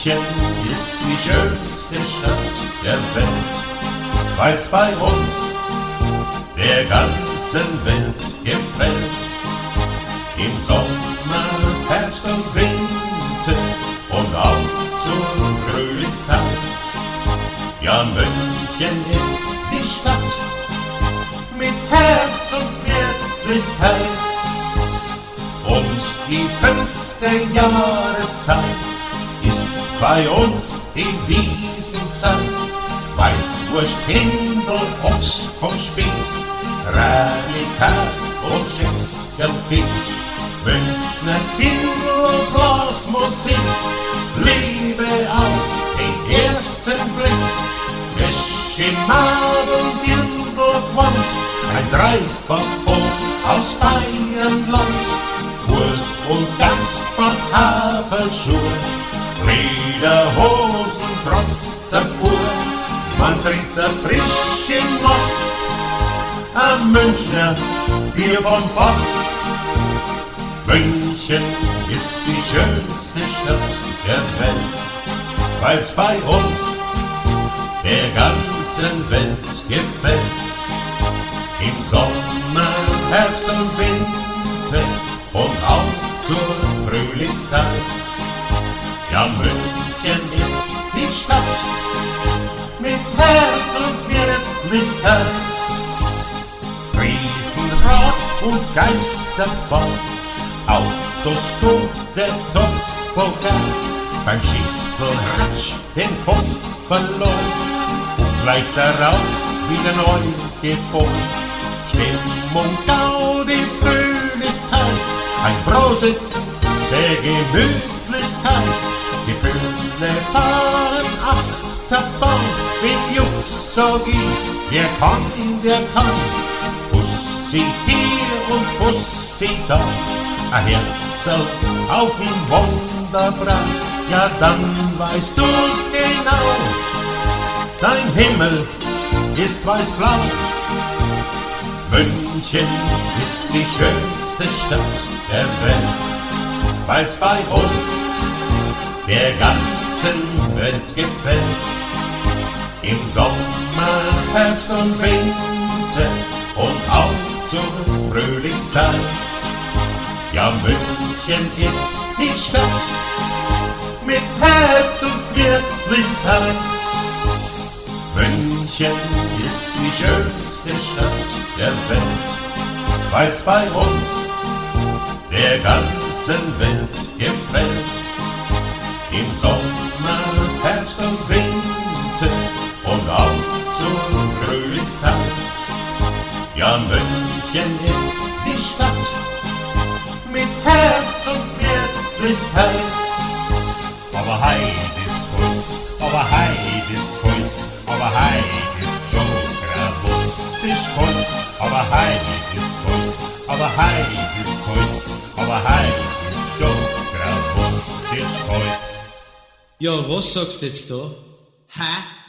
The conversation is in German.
München ist die schönste Stadt der Welt, weil's bei uns der ganzen Welt gefällt. Im Sommer, Herbst und Winter und auch zur Frühlingszeit. Ja, München ist die Stadt mit Herz und Wirklichkeit. Und die 5. Jahreszeit ist bei uns die Wiesenzeit. Weißwurst, Hindel, Ochs vom Spitz, Radikas und Schinkenfisch, Münchner Kindl, Blasmusik, Liebe auf den ersten Blick. Geschimmel und Dirndl-Quant, ein Dreifachboot aus Bayernland. Wurst und Gaspard, Haferschuhe, Lederhosen, Trotter pur. Man trinkt der frische Moss am Münchner Bier vom Fass. München ist die schönste Stadt der Welt, weil's bei uns der ganzen Welt gefällt. Im Sommer, Herbst und Winter und auch zur Frühlingszeit. Ja, München ist die Stadt mit Herz und Wirklichkeit. Riesenrad und Geisterbahn, Autos gut, der Toboggan, beim Schiffl-Ratsch den Kopf verloren und gleich darauf wieder neu geboren. Stimmung, Gaudi, Fröhlichkeit, ein Prosit der Gemütlichkeit. Die Fülle fahren Achterbahn, mit Jux sag ich, wer kann, der kann. Pussy hier und Pussy da, ein Herzl auf dem Wunderbrand. Ja, dann weißt du's genau, dein Himmel ist weiß-blau. München ist die schönste Stadt der Welt, weil's bei uns der ganzen Welt gefällt. Im Sommer, Herbst und Winter und auch zur Frühlingszeit. Ja, München ist die Stadt mit Herz und Wirklichkeit. München ist die schönste Stadt der Welt, weil's bei uns der ganzen Welt gefällt. Im Sommer, Herbst und Winter und auch zur Frühlingszeit. Ja, München ist die Stadt mit Herz und Wirklichkeit. Aber Heid ist kalt, aber Heid ist kalt, aber Heid ist schon grabund. Ist kalt, aber Heid ist kalt, aber Heid ist kalt, aber Heid ist schon grabund. Ist kalt. Ja, was sagst du jetzt da? Hä?